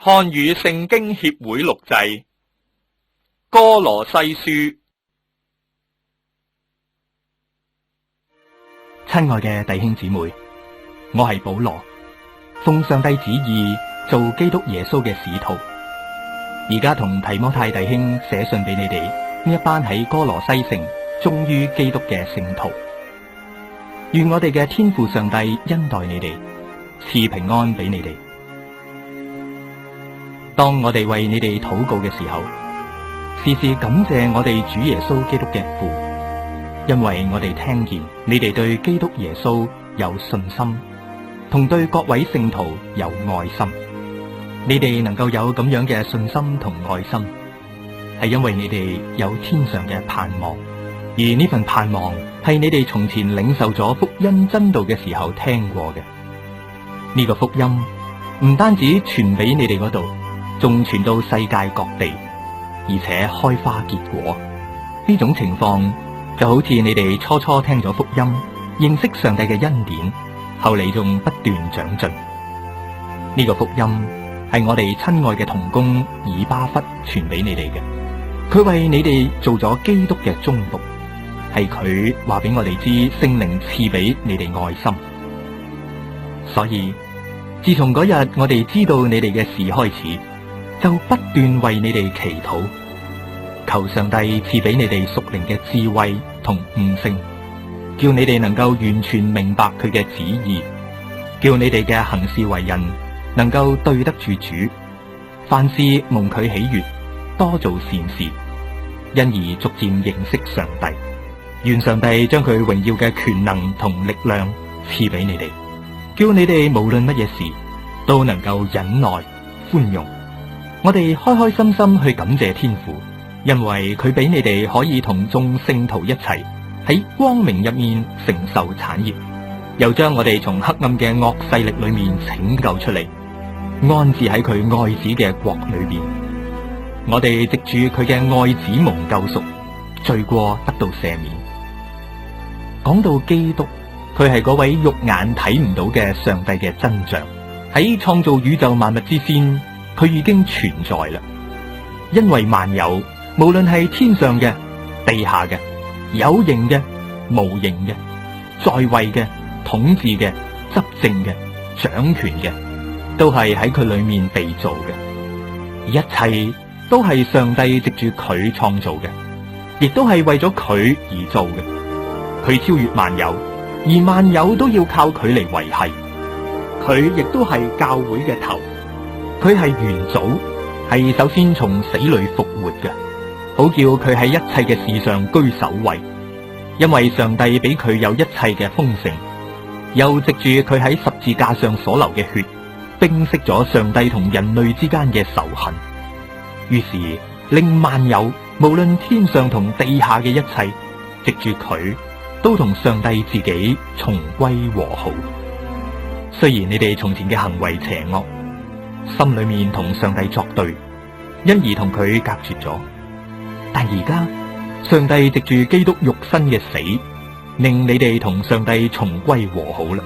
漢語聖經協會錄製歌羅西書。親愛嘅弟兄姊妹，我係保羅，奉上帝旨意做基督耶穌嘅使徒，而家同提摩太弟兄寫信俾你哋呢一班喺歌羅西城忠於基督嘅聖徒。願我哋嘅天父上帝恩待你哋，賜平安俾你哋。當我哋為你哋禱告嘅時候，時時感謝我哋主耶穌基督嘅父，因為我哋聽見你哋對基督耶穌有信心，同對各位聖徒有愛心。你哋能夠有咁樣嘅信心同愛心，係因為你哋有天上嘅盼望，而呢份盼望係你哋從前領受咗福音真道嘅時候聽過嘅。呢個福音唔單止傳俾你哋嗰度，仲傳到世界各地，而且開花結果。呢種情況就好似你哋初初聽咗福音，認識上帝嘅恩典，後嚟仲不斷長進。呢個福音係我哋親愛嘅同工以巴弗傳俾你哋嘅，佢為你哋做咗基督嘅忠僕，係佢話俾我哋知聖靈賜俾你哋愛心。所以自從嗰日我哋知道你哋嘅事開始，就不斷為你哋祈禱，求上帝賜俾你哋屬靈嘅智慧同悟性，叫你哋能夠完全明白佢嘅旨意，叫你哋嘅行事為人能夠對得住主，凡事蒙佢喜悅，多做善事，因而逐漸認識上帝。願上帝將佢榮耀嘅權能同力量賜俾你哋，叫你哋無論乜嘢事都能夠忍耐寬容。我哋開開心心去感謝天父，因為佢俾你哋可以同眾聖徒一齊喺光明入面承受產業，又將我哋從黑暗嘅惡勢力裏面拯救出嚟，安置喺佢愛子嘅國裏邊。我哋藉住佢嘅愛子蒙救贖，罪過得到赦免。講到基督，佢係嗰位肉眼睇唔到嘅上帝嘅真像，喺創造宇宙萬物之先，佢已經存在啦。因為萬有，無論係天上嘅、地下嘅、有形嘅、無形嘅、在位嘅、統治嘅、執政嘅、掌權嘅，都係喺佢裏面被造嘅。一切都係上帝藉住佢創造嘅，亦都係為咗佢而做嘅。佢超越萬有，而萬有都要靠佢嚟維繫。佢亦都係教會嘅頭，佢係元祖，係首先從死裏復活嘅，好叫佢喺一切嘅事上居首位。因為上帝俾佢有一切嘅豐盛，又藉住佢喺十字架上所流嘅血，冰釋咗上帝同人類之間嘅仇恨，於是令萬有，無論天上同地下嘅一切，藉住佢都同上帝自己重歸和好。雖然你哋從前嘅行為邪惡，心裏面同上帝作對，因而同佢隔絕咗，但而家上帝藉住基督肉身嘅死，令你哋同上帝重歸和好啦，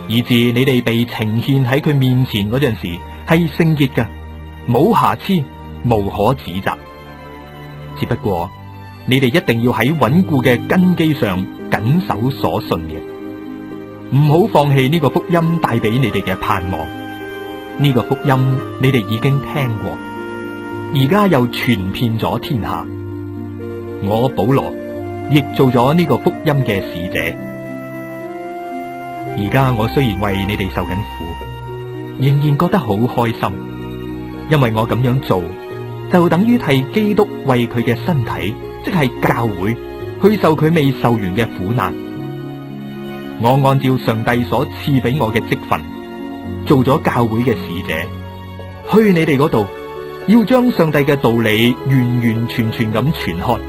以致你哋被呈獻喺佢面前嗰陣時係聖潔嘅，冇瑕疵，無可指責。只不過你哋一定要喺穩固嘅根基上謹守所信嘅，唔好放棄呢個福音帶俾你哋嘅盼望。呢個福音你哋已經聽過，而家又傳遍咗天下。我保羅亦做咗呢個福音嘅使者。而家我雖然為你哋受緊苦，仍然覺得好開心，因為我咁樣做就等於替基督為佢嘅身體，即係教會，去受佢未受完嘅苦難。我按照上帝所賜俾我嘅職分，做咗教會嘅使者，去你哋嗰度，要將上帝嘅道理完完全全咁傳開。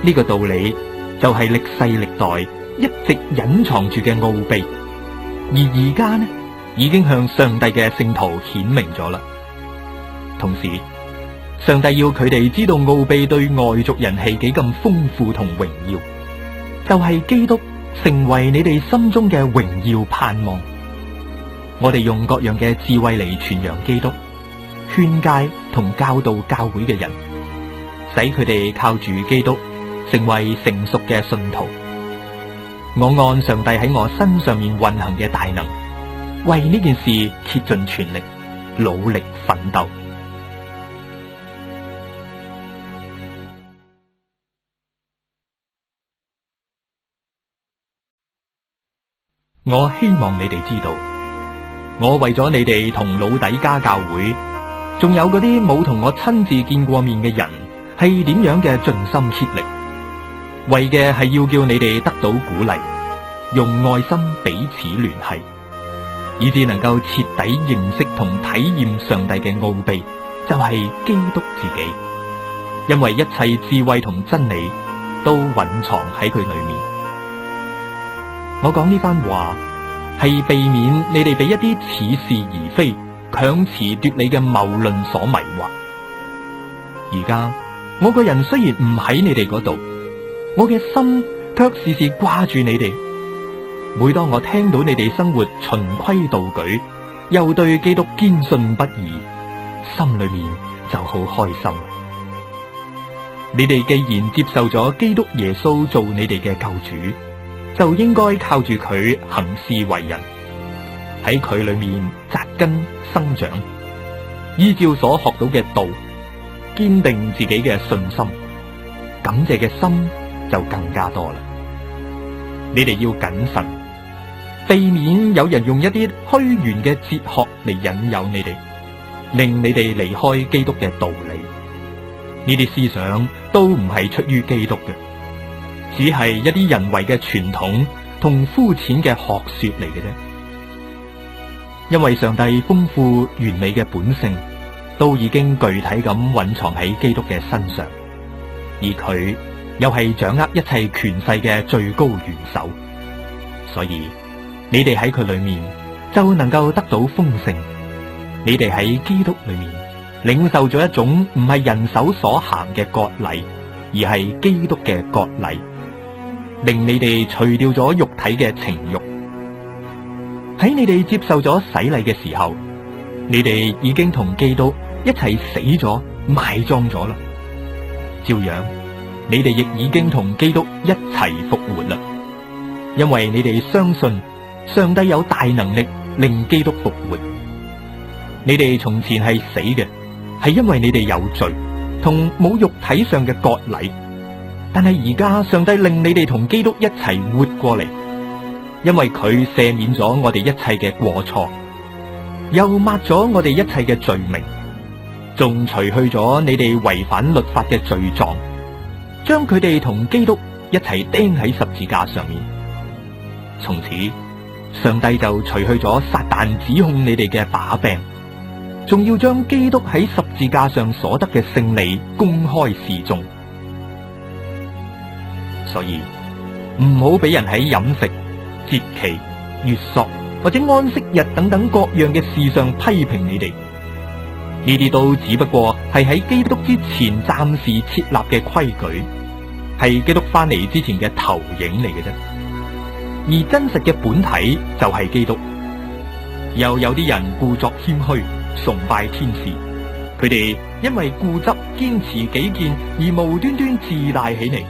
呢個道理就係歷世歷代一直隱藏住嘅奧秘，而而家呢，已經向上帝嘅聖徒顯明咗啦。同時，上帝要佢哋知道奧秘對外族人係幾咁豐富同榮耀，就係基督成為你哋心中嘅榮耀盼望。我哋用各樣嘅智慧嚟傳揚基督，勸誡同教導教會嘅人，使佢哋靠住基督成為成熟嘅信徒。我按上帝喺我身上面運行嘅大能，為呢件事竭盡全力，努力奮鬥。我希望你哋知道，我為咗你哋同老底嘉教會，仲有嗰啲冇同我親自見過面嘅人，係點樣嘅盡心竭力，為嘅係要叫你哋得到鼓勵，用愛心彼此聯繫，以致能夠徹底認識同體驗上帝嘅奧秘，就係基督自己。因為一切智慧同真理都蘊藏喺佢裏面。我講呢番話係避免你哋俾一啲似是而非、強詞奪理嘅謬論所迷惑。而家我個人雖然唔喺你哋嗰度，我嘅心卻時時掛住你哋。每當我聽到你哋生活循規蹈矩，又對基督堅信不疑，心裏面就好開心。你哋既然接受咗基督耶穌做你哋嘅救主，就應該靠住佢行事為人，喺佢裏面扎根生長，依照所學到嘅道，堅定自己嘅信心，感謝嘅心就更加多啦。你哋要謹慎，避免有人用一啲虛圓嘅哲學嚟引誘你哋，令你哋離開基督嘅道理。呢啲思想都唔係出於基督嘅，只係一啲人為嘅傳統同膚淺嘅學說嚟嘅啫。因為上帝豐富完美嘅本性都已經具體咁蘊藏喺基督嘅身上，而佢又係掌握一切權勢嘅最高元首，所以你哋喺佢裏面就能夠得到豐盛。你哋喺基督裏面領受咗一種唔係人手所行嘅割禮，而係基督嘅割禮，令你哋除掉咗肉體嘅情慾。喺你哋接受咗洗禮嘅時候，你哋已經同基督一齊死咗、埋葬咗啦。照樣，你哋亦已經同基督一齊復活啦。因為你哋相信上帝有大能力令基督復活。你哋從前係死嘅，係因為你哋有罪，同冇肉體上嘅割禮。但係而家上帝令你哋同基督一齊活過嚟，因為佢赦免咗我哋一切嘅過錯，又抹咗我哋一切嘅罪名，仲除去咗你哋違反律法嘅罪狀，將佢哋同基督一齊釘喺十字架上面。從此，上帝就除去咗撒旦指控你哋嘅把柄，仲要將基督喺十字架上所得嘅勝利公開示眾。所以唔好俾人喺飲食、節期、月朔或者安息日等等各樣嘅事上批評你哋。呢啲都只不過係喺基督之前暫時設立嘅規矩，係基督翻嚟之前嘅投影嚟嘅啫。而真實嘅本體就係基督。又有啲人故作謙虛，崇拜天使，佢哋因為固執堅持己見而無端端自大起嚟。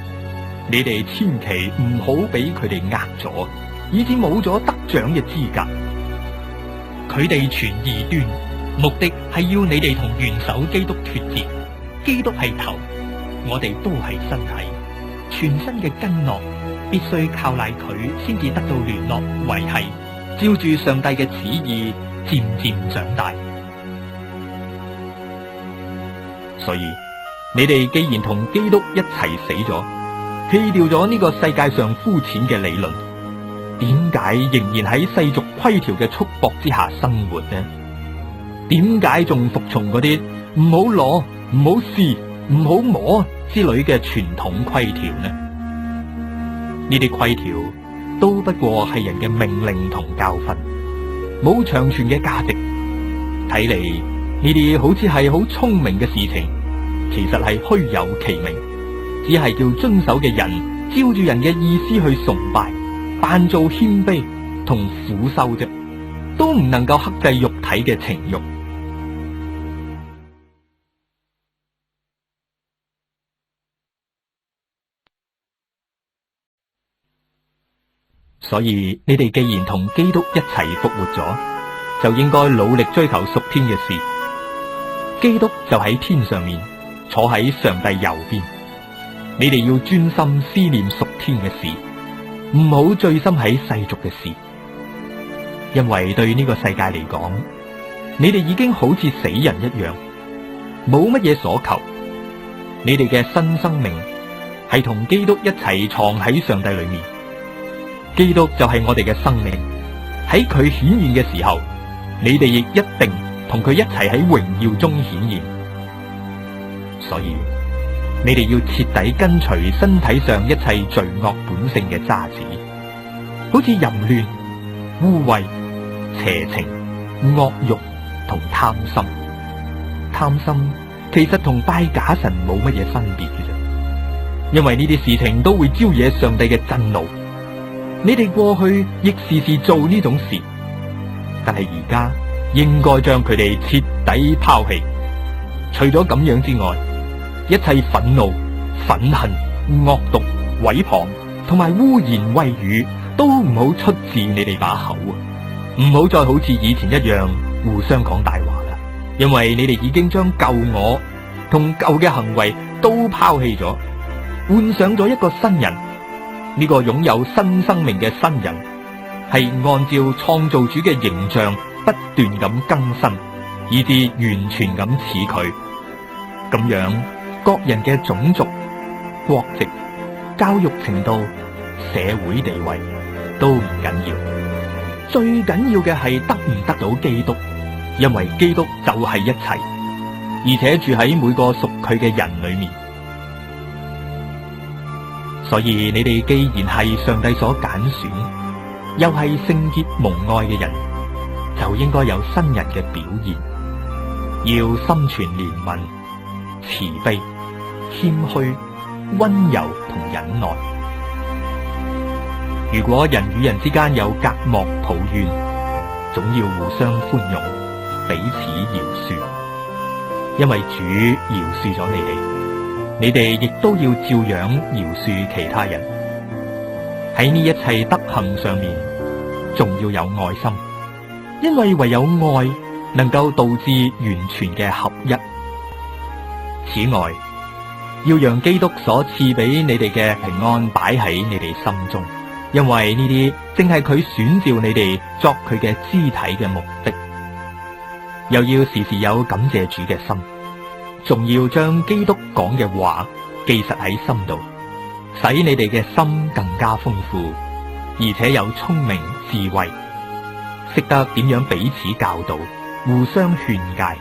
你哋千祈唔好俾佢哋呃咗，以致冇咗得獎嘅資格。佢哋傳異端，目的係要你哋同元首基督脫節。基督係頭，我哋都係身體，全身嘅筋絡必須靠賴佢先至得到聯絡維繫，照住上帝嘅旨意漸漸長大。所以你哋既然同基督一齊死咗，棄掉咗呢個世界上膚淺嘅理論，點解仍然喺世俗規條嘅束縛之下生活呢？點解仲服從嗰啲唔好攞、唔好試、唔好摸之類嘅傳統規條呢？呢啲規條都不過係人嘅命令同教訓，冇長存嘅價值。睇嚟呢啲好似係好聰明嘅事情，其實係虛有其名，只係叫遵守嘅人照住人嘅意思去崇拜，扮做謙卑同苦修啫。都唔能夠克制肉體嘅情慾。所以你哋既然同基督一齊復活咗，就應該努力追求屬天嘅事。基督就喺天上面，坐喺上帝右邊。你哋要專心思念屬天嘅事，唔好醉心喺世俗嘅事。因為對呢個世界嚟講，你哋已經好似死人一樣，冇乜嘢所求。你哋嘅新生命係同基督一齊藏喺上帝裏面。基督就係我哋嘅生命，喺佢顯現嘅時候，你哋亦一定同佢一齊喺榮耀中顯現。所以你哋要徹底跟隨身體上一切罪惡本性嘅渣子，好似淫亂、污穢、邪情、惡慾同貪心。貪心其實同拜假神冇乜嘢分別嘅啫，因為呢啲事情都會招惹上帝嘅震怒。你哋過去亦時時做呢種事，但係而家應該將佢哋徹底拋棄。除咗咁樣之外，一切憤怒、憤恨、惡毒、毀謗同埋污言穢語都唔好出自你哋把口啊！唔好再好似以前一樣互相講大話啦，因為你哋已經將舊我同舊嘅行為都拋棄咗，換上咗一個新人。呢個擁有新生命嘅新人，係按照創造主嘅形象不斷咁更新，以至完全咁似佢。咁樣，各人嘅種族、國籍、教育程度、社會地位都唔緊要，最緊要嘅係得唔得到基督，因為基督就係一切，而且住喺每個屬佢嘅人裏面。所以你哋既然係上帝所揀選，又係聖潔蒙愛嘅人，就應該有新人嘅表現，要心存憐憫、慈悲、謙虛、溫柔同忍耐。如果人與人之間有隔膜抱怨，總要互相寬容，彼此饒恕，因為主饒恕咗你哋。你哋亦都要照樣饒恕其他人。喺呢一切德行上面，仲要有愛心，因為唯有愛能夠導致完全嘅合一。此外，要讓基督所賜俾你哋嘅平安擺喺你哋心中，因為呢啲正係佢選召你哋作佢嘅肢體嘅目的。又要時時有感謝主嘅心，仲要將基督講嘅話記實喺心度，使你哋嘅心更加豐富，而且有聰明智慧，識得點樣彼此教導，互相勸誡，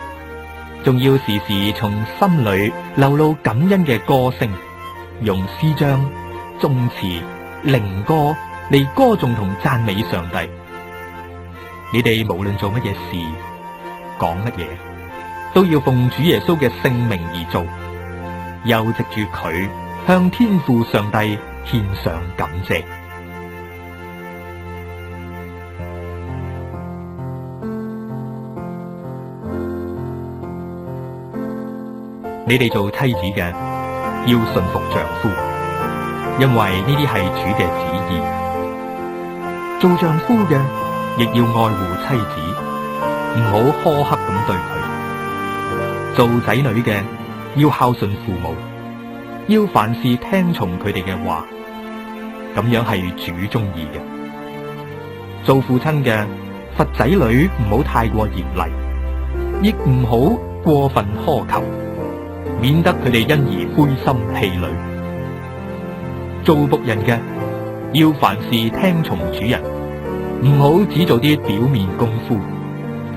仲要時時從心裏流露感恩嘅歌聲，用詩章、頌詞、靈歌嚟歌頌同讚美上帝。你哋無論做乜嘢事，講乜嘢，都要奉主耶穌嘅聖名而做，又藉住佢向天父上帝獻上感謝。你哋做妻子嘅要順服丈夫，因為呢啲係主嘅旨意。做丈夫嘅亦要愛護妻子，唔好苛刻咁對佢。做仔女嘅要孝順父母，要凡事聽從佢哋嘅話，咁樣係主中意嘅。做父親嘅罰仔女唔好太過嚴厲，亦唔好過分苛求，免得佢哋因而灰心氣餒。做僕人嘅要凡事聽從主人，唔好只做啲表面功夫，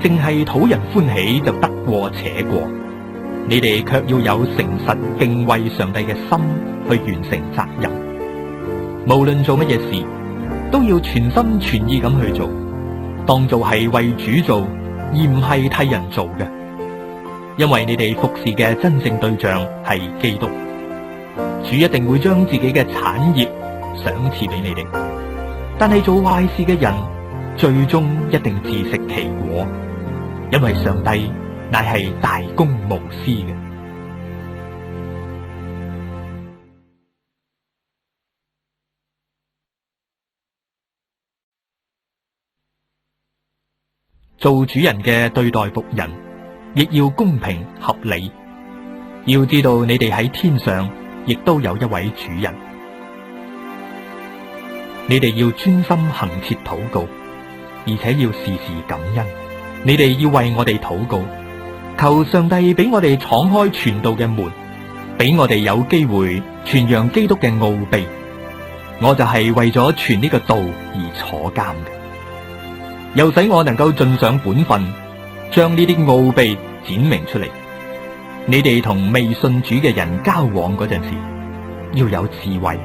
淨係討人歡喜就得過且過。你哋卻要有誠實敬畏上帝嘅心去完成責任。無論做乜嘢事，都要全心全意咁去做，當做係為主做，而唔係替人做嘅。因為你哋服侍嘅真正對象係基督，主一定會將自己嘅產業賞賜俾你哋。但係做壞事嘅人，最終一定自食其果，因為上帝乃係大公無私嘅。做主人嘅對待僕人，亦要公平合理。要知道你哋喺天上亦都有一位主人，你哋要專心行切禱告，而且要時時感恩。你哋要為我哋禱告，求上帝俾我哋敞開傳道嘅門，俾我哋有機會傳揚基督嘅奧秘。我就係為咗傳呢個道而坐監嘅，又使我能夠盡上本分，將呢啲奧秘展明出嚟。你哋同未信主嘅人交往嗰陣時，要有智慧，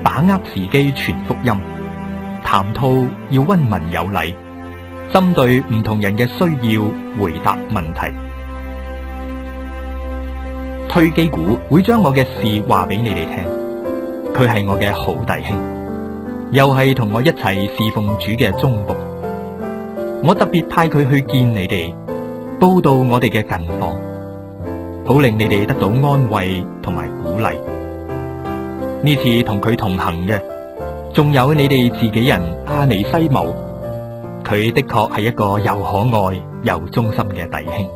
把握時機傳福音，談吐要溫文有禮，針對唔同人嘅需要回答問題。推基古會將我嘅事話俾你哋聽，佢係我嘅好弟兄，又係同我一齊侍奉主嘅忠僕。我特別派佢去見你哋，報道我哋嘅近況，好令你哋得到安慰同埋鼓勵。呢次同佢同行嘅，仲有你哋自己人阿尼西姆，佢的確係一個又可愛又忠心嘅弟兄。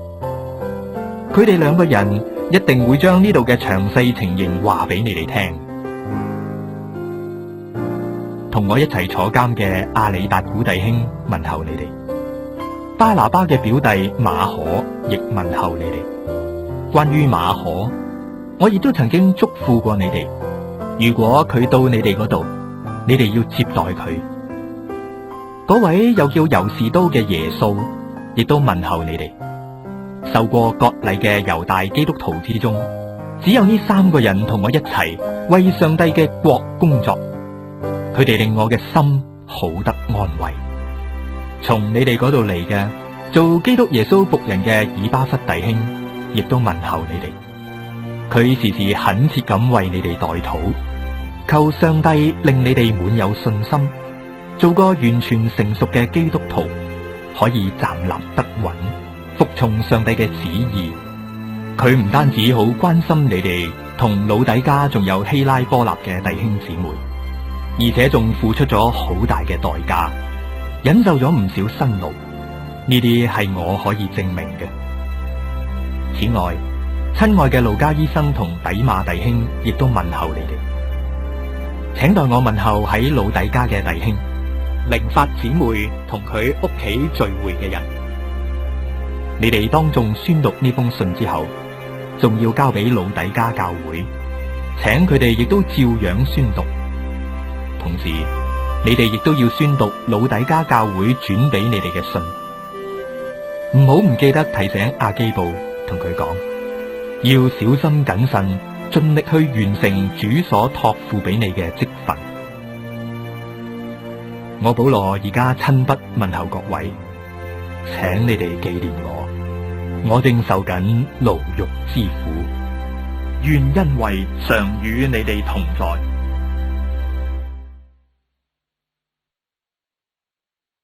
佢哋兩個人一定會將呢度嘅詳細情形話俾你哋聽。同我一齊坐監嘅阿里達古弟兄問候你哋，巴拿巴嘅表弟馬可亦問候你哋。關於馬可，我亦都曾經囑咐過你哋，如果佢到你哋嗰度，你哋要接待佢。嗰位又叫猶士都嘅耶穌亦都問候你哋。受過割禮嘅猶大基督徒之中，只有呢3個人同我一齊為上帝嘅國工作，佢哋令我嘅心好得安慰。從你哋嗰度嚟嘅做基督耶穌僕人嘅以巴弗弟兄亦都問候你哋，佢時時懇切咁為你哋代禱，求上帝令你哋滿有信心，做個完全成熟嘅基督徒，可以站立得穩，服從上帝嘅旨意。佢唔單止好關心你哋同老底嘉仲有希拉波納嘅弟兄姊妹，而且仲付出咗好大嘅代價，忍受咗唔少辛勞，呢啲係我可以證明嘅。此外，親愛嘅路加醫生同底馬弟兄亦都問候你哋，請代我問候喺老底嘉嘅弟兄、寧法姊妹同佢屋企聚會嘅人。你哋當眾宣讀呢封信之後，仲要交俾老底嘉教會，請佢哋亦都照樣宣讀。同時，你哋亦都要宣讀老底嘉教會轉俾你哋嘅信。唔好唔記得提醒阿基布，同佢講，要小心謹慎，盡力去完成主所託付俾你嘅職分。我保羅而家親筆問候各位，請你哋紀念我正受緊牢獄之苦，願恩惠常與你哋同在。